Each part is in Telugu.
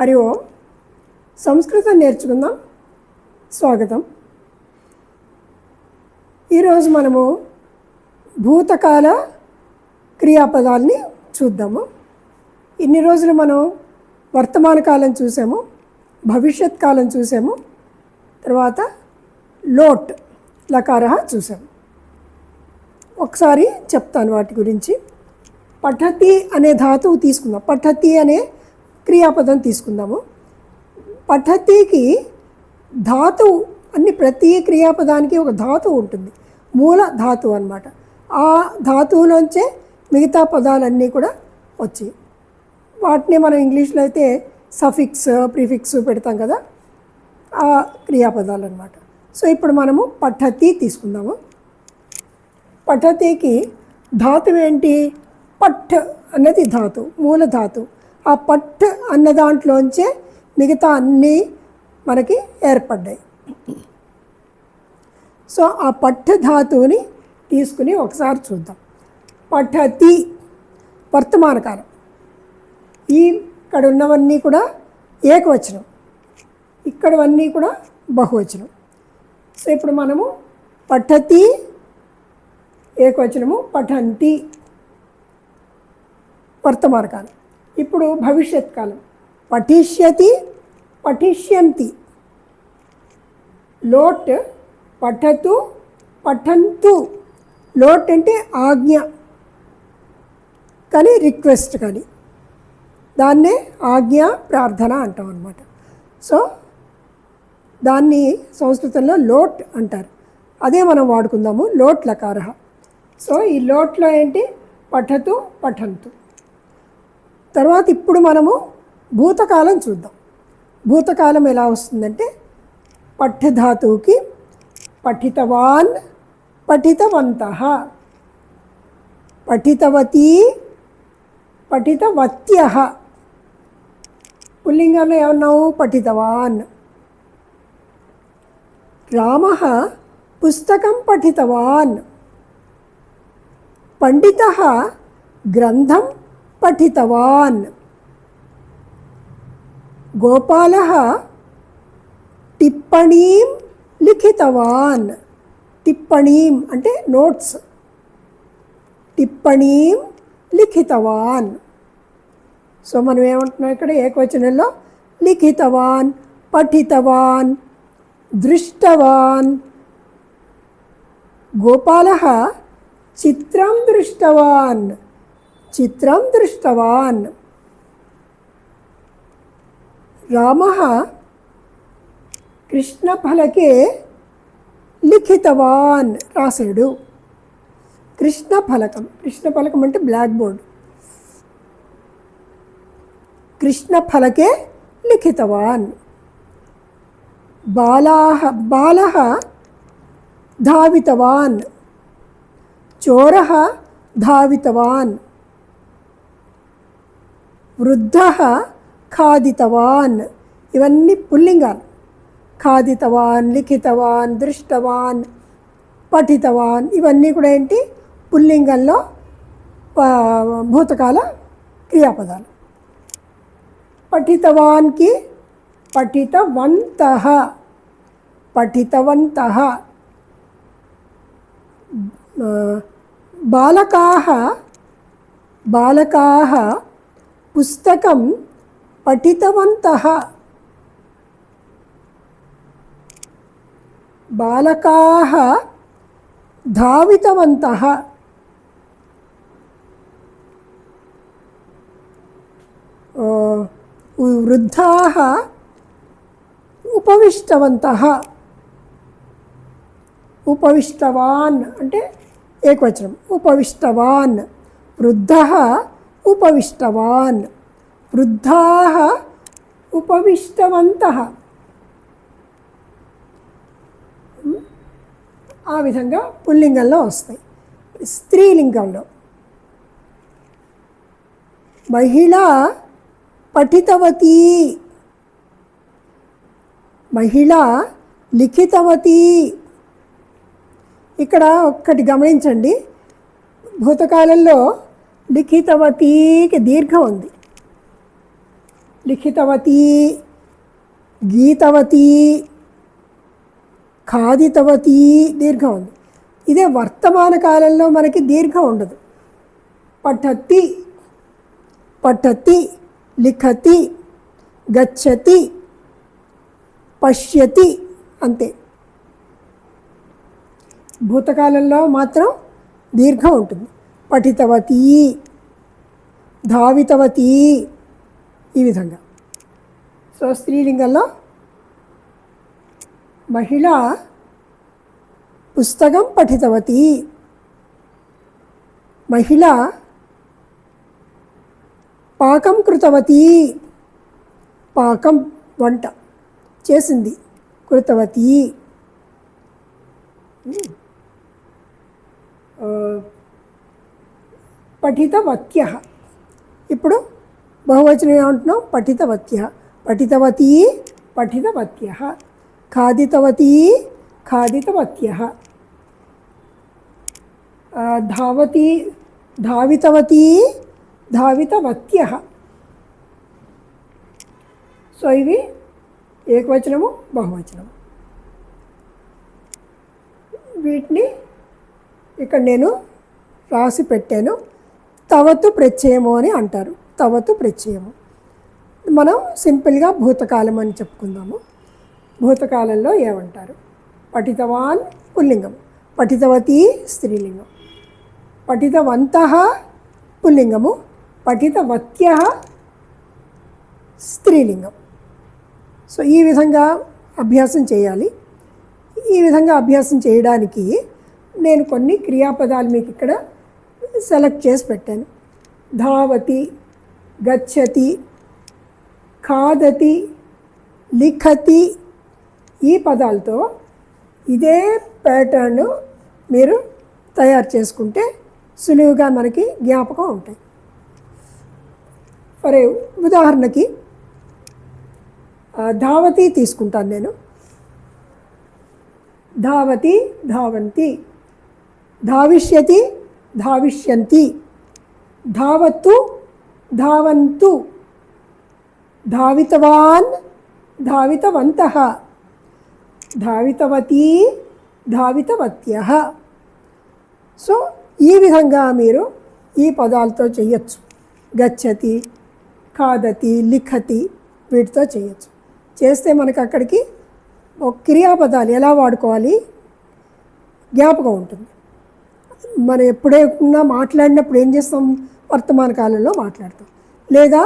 హరి ఓం. సంస్కృతం నేర్చుకుందాం. స్వాగతం. ఈరోజు మనము భూతకాల క్రియాపదాలని చూద్దాము. ఇన్ని రోజులు మనం వర్తమాన కాలం చూసాము, భవిష్యత్ కాలం చూసాము, తర్వాత లోట్ లకారః చూసాము. ఒకసారి చెప్తాను వాటి గురించి. పఠతి అనే ధాతువు తీసుకుందాం. పఠతి అనే క్రియాపదం తీసుకుందాము. పఠతికి ధాతువు అన్ని, ప్రతి క్రియాపదానికి ఒక ధాతువు ఉంటుంది, మూల ధాతువు అన్నమాట. ఆ ధాతువులోంచే మిగతా పదాలన్నీ కూడా వచ్చాయి. వాటిని మనం ఇంగ్లీష్లో అయితే సఫిక్స్, ప్రిఫిక్స్ పెడతాం కదా, ఆ క్రియాపదాలు అన్నమాట. సో ఇప్పుడు మనము పఠతి తీసుకుందాము. పఠతికి ధాతువు ఏంటి? పఠ్ అన్నది ధాతువు, మూల ధాతువు. ఆ పఠ్ అన్న దాంట్లోంచే మిగతా అన్నీ మనకి ఏర్పడ్డాయి. సో ఆ పఠ్ ధాతువుని తీసుకుని ఒకసారి చూద్దాం. పఠతి వర్తమాన కాలం. ఇక్కడ ఉన్నవన్నీ కూడా ఏకవచనం, ఇక్కడవన్నీ కూడా బహువచనం. సో ఇప్పుడు మనము పఠతి ఏకవచనము, పఠంతి వర్తమాన కాలం. ఇప్పుడు భవిష్యత్ కాలం. పఠిష్యతి, పఠిష్యంతి. లోట్ పఠతు, పఠంతు. లోట్ అంటే ఆజ్ఞ కానీ, రిక్వెస్ట్ కానీ, దాన్నే ఆజ్ఞ ప్రార్థన అంటాం అన్నమాట. సో దాన్ని సంస్కృతంలో లోట్ అంటారు. అదే మనం వాడుకుందాము, లోట్ లకారః. సో ఈ లోట్లో ఏంటి? పఠతు, పఠంతు. తర్వాత ఇప్పుడు మనము భూతకాలం చూద్దాం. భూతకాలం ఎలా వస్తుందంటే, పఠ్ ధాతువుకి పఠితవాన్, పఠితవంతః, పఠితవతి, పఠితవత్యః. పుల్లింగంలో ఏమన్నావు? పఠితవాన్. రామః పుస్తకం పఠితవాన్. పండితః గ్రంథం పఠితవాన్. గోపాలः టిప్పణీం లిఖితవాన్. టిప్పణీం అంటే నోట్స్. టిప్పణీం లిఖితవాన్. సో మనం ఏమంటున్నాం ఇక్కడ? ఏకవచనంలో లిఖితవాన్, పఠితవాన్, దృష్టవాన్. గోపాలः చిత్రం దృష్టవాన్. చిత్రం దృష్టవాన్. రామः కృష్ణఫలకే లిఖితవాన్. రాశాడు. కృష్ణఫలకం. కృష్ణఫలకం అంటే బ్లాక్ బోర్డ్. కృష్ణఫలకే లిఖితవాన్. బాలः ధావితవాన్. చోరः ధావితవాన్. వృద్ధः ఖాదితవాన్. ఇవన్నీ పుల్లింగాలు. ఖాదితవాన్, లిఖితవాన్, దృష్టవాన్, పఠితవాన్, ఇవన్నీ కూడా ఏంటి? పుల్లింగంలో భూతకాల క్రియాపదాలు. పఠితవాన్కి పఠితవంతః. పఠితవంతః. బాలకాः పుస్తకం పఠితవంతః. బాలకాः ధావితవంతః. వృద్ధాः ఉపవిష్టవంతః. ఉపవిష్టవాన్ అంటే ఏకవచనం. ఉపవిష్టవాన్. వృద్ధः ఉపవిష్టవాన్. వృద్ధాः ఉపవిష్టవంతః. ఆ విధంగా పుల్లింగంలో వస్తాయి. స్త్రీలింగంలో మహిళ పఠితవతి. మహిళ లిఖితవతి. ఇక్కడ ఒక్కటి గమనించండి, భూతకాలంలో లిఖితవతికి దీర్ఘం ఉంది. లిఖితవతీ, గీతవతీ, ఖాదితవతీ దీర్ఘం ఉంది. ఇదే వర్తమాన కాలంలో మనకి దీర్ఘం ఉండదు. పఠతి, పఠతి, లిఖతి, గచ్చతి, పశ్యతి అంతే. భూతకాలంలో మాత్రం దీర్ఘం ఉంటుంది. పఠితవతీ, ధావితవతీ ఈ విధంగా. సో స్త్రీలింగంలో మహిళ పుస్తకం పఠితవతీ, మహిళ పాకం కృతవతీ, పాకం వంట చేసింది, కృతవతీ. పఠితవత్యః, ఇప్పుడు బహువచనం ఏమంటున్నాం? పఠితవత్యః, పఠితవతీ, పఠితవత్యః. ఖాదితవతీ, ఖాదితవత్యః. ధావతి, ధావితవతీ, ధావితవత్యః. సో ఇవి ఏకవచనము, బహువచనము. వీటిని ఇక్కడ నేను రాసి పెట్టాను. తవతు ప్రత్యయము అని అంటారు. తవతు ప్రత్యయము మనం సింపుల్గా భూతకాలం అని చెప్పుకుందాము. భూతకాలంలో ఏమంటారు? పఠితవాన్ పుల్లింగం, పఠితవతీ స్త్రీలింగం, పఠితవంతః పుల్లింగము, పఠితవత్యః స్త్రీలింగం. సో ఈ విధంగా అభ్యాసం చేయాలి. ఈ విధంగా అభ్యాసం చేయడానికి నేను కొన్ని క్రియాపదాలు మీకు ఇక్కడ సెలెక్ట్ చేసి పెట్టాను. ధావతి, గచ్చతి, ఖాదతి, లిఖతి ఈ పదాలతో ఇదే ప్యాటర్న్ మీరు తయారు చేసుకుంటే సులువుగా మనకి జ్ఞాపకం ఉంటాయి. ఫర్ ఉదాహరణకి ధావతి తీసుకుంటాను నేను. ధావతి, ధావంతి, ధావిష్యతి, ధావిష్యంతి, ధావత్తు, ధావంతు, ధావితవాన్, ధావితవంతః, ధావితవతీ, ధావితవత్యః. సో ఈ విధంగా మీరు ఈ పదాలతో చేయొచ్చు. గచ్చతి, ఖాదతి, లిఖతి వీటితో చేయొచ్చు. చేస్తే మనకు అక్కడికి ఒక క్రియాపదాలు ఎలా వాడుకోవాలి జ్ఞాపకం ఉంటుంది. మనం ఎప్పుడైనా మాట్లాడినప్పుడు ఏం చేస్తాం? వర్తమాన కాలంలో మాట్లాడతాం, లేదా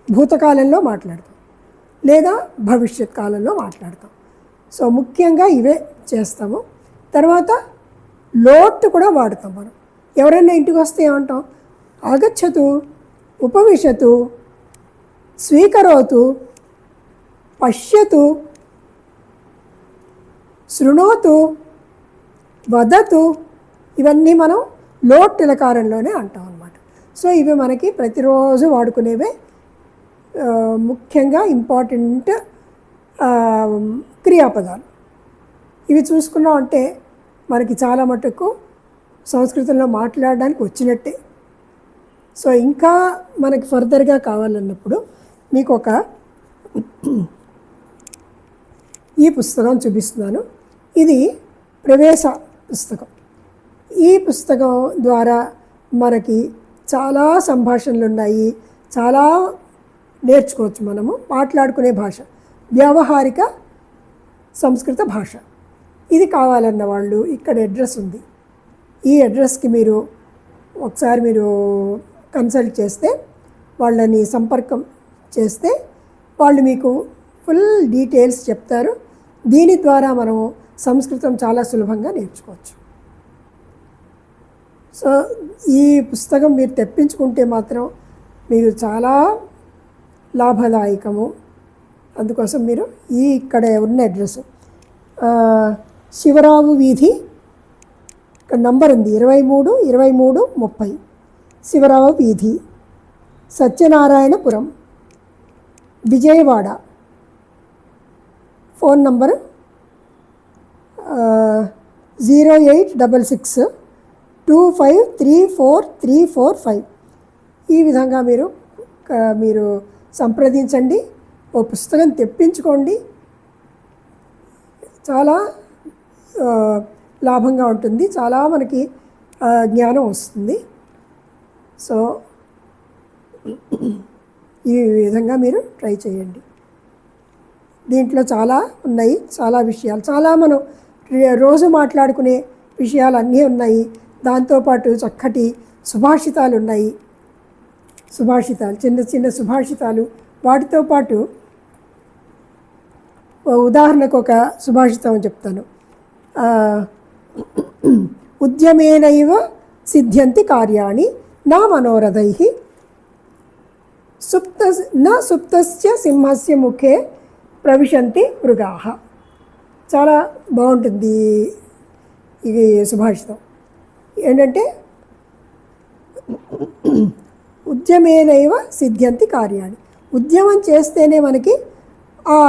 భూతకాలంలో మాట్లాడతాం, లేదా భవిష్యత్ కాలంలో మాట్లాడతాం. సో ముఖ్యంగా ఇవే చేస్తాము. తర్వాత లోటు కూడా వాడతాం. మనం ఎవరైనా ఇంటికి వస్తే ఏమంటాం? ఆగచ్చతు, ఉపవిశతు, స్వీకరోతు, పశ్యతు, శృణోతు, వదతు ఇవన్నీ మనం లోట్ లకారంలోనే అంటాం అన్నమాట. సో ఇవి మనకి ప్రతిరోజు వాడుకునేవే ముఖ్యంగా ఇంపార్టెంట్ క్రియాపదాలు. ఇవి చూసుకున్నాం అంటే మనకి చాలా మటుకు సంస్కృతంలో మాట్లాడడానికి వచ్చినట్టే. సో ఇంకా మనకి ఫర్దర్గా కావాలన్నప్పుడు మీకు ఒక ఈ పుస్తకం చూపిస్తున్నాను. ఇది ప్రవేశ పుస్తకం. ఈ పుస్తకం ద్వారా మనకి చాలా సంభాషణలు ఉన్నాయి, చాలా నేర్చుకోవచ్చు. మనము మాట్లాడుకునే భాష, వ్యావహారిక సంస్కృత భాష. ఇది కావాలన్న వాళ్ళు ఇక్కడ అడ్రస్ ఉంది. ఈ అడ్రస్కి మీరు ఒకసారి మీరు కన్సల్ట్ చేస్తే, వాళ్ళని సంపర్కం చేస్తే వాళ్ళు మీకు ఫుల్ డీటెయిల్స్ చెప్తారు. దీని ద్వారా మనం సంస్కృతం చాలా సులభంగా నేర్చుకోవచ్చు. సో ఈ పుస్తకం మీరు తెప్పించుకుంటే మాత్రం మీకు చాలా లాభదాయకము. అందుకోసం మీరు ఇక్కడ ఉన్న అడ్రస్ శివరావు వీధి, ఇక్కడ నంబర్ ఉంది 23-23-30 శివరావు వీధి, సత్యనారాయణపురం, విజయవాడ. Phone number 08662534345. ఈ విధంగా మీరు సంప్రదించండి, ఓ పుస్తకం తెప్పించుకోండి. చాలా లాభంగా ఉంటుంది, చాలా మనకి జ్ఞానం వస్తుంది. సో ఈ విధంగా మీరు ట్రై చేయండి. దీంట్లో చాలా ఉన్నాయి, చాలా విషయాలు, చాలా మనం రోజు మాట్లాడుకునే విషయాలు అన్నీ ఉన్నాయి. దాంతోపాటు చక్కటి సుభాషితాలు ఉన్నాయి, సుభాషితాలు, చిన్న చిన్న సుభాషితాలు. వాటితో పాటు ఉదాహరణకు ఒక సుభాషితం చెప్తాను. ఉద్యమేనైవ సిద్ధ్యంతి కార్యాణి నా మనోరథైః సుప్తస్య సింహస్య ముఖే ప్రవిశంతి మృగాః. చాలా బాగుంటుంది ఇది సుభాషితం. ఏంటంటే ఉద్యమేనైవ సిద్ధ్యంతి కార్యాణి, ఉద్యమం చేస్తేనే మనకి ఆ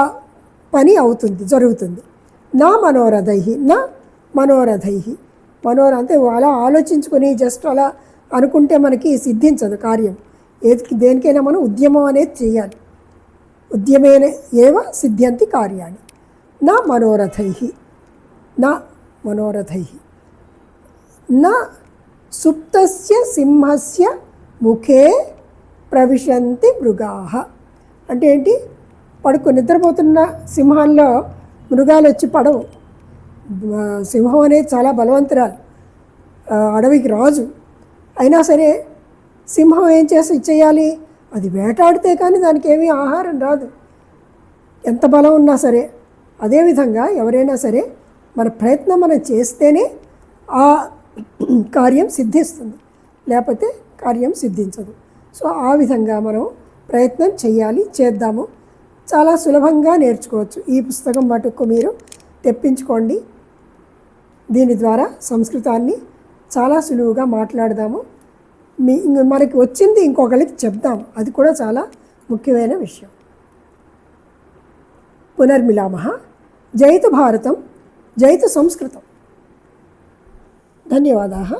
పని అవుతుంది, జరుగుతుంది. నా మనోరథైః, నా మనోరథైః, అంటే అలా ఆలోచించుకొని జస్ట్ అలా అనుకుంటే మనకి సిద్ధించదు కార్యం. దేనికైనా మనం ఉద్యమం అనేది చేయాలి. ఉద్యమేన ఏవ సిద్ధ్యంతి కార్యాణి నా మనోరథైః, నా మనోరథైః నా సుప్తస్య సింహస్య ముఖే ప్రవిశంతి మృగాః. అంటే ఏంటి? నిద్రపోతున్న సింహాల్లో మృగాలు వచ్చి పడవు. సింహం అనేది చాలా బలవంతురాలు, అడవికి రాజు. అయినా సరే సింహం ఏం చేయాలి? అది వేటాడితే కానీ దానికి ఏమీ ఆహారం రాదు, ఎంత బలం ఉన్నా సరే. అదేవిధంగా ఎవరైనా సరే మన ప్రయత్నం మనం చేస్తేనే ఆ కార్యం సిద్ధిస్తుంది, లేకపోతే కార్యం సిద్ధించదు. సో ఆ విధంగా మనం ప్రయత్నం చేయాలి, చేద్దాము. చాలా సులభంగా నేర్చుకోవచ్చు. ఈ పుస్తకం మటుకు మీరు తెప్పించుకోండి. దీని ద్వారా సంస్కృతాన్ని చాలా సులువుగా మాట్లాడదాము. మనకి వచ్చింది ఇంకొకరికి చెప్దాము, అది కూడా చాలా ముఖ్యమైన విషయం. పునర్మిలామः. జయతు భారతం, జయతు సంస్కృతం. ధన్యవాదాः.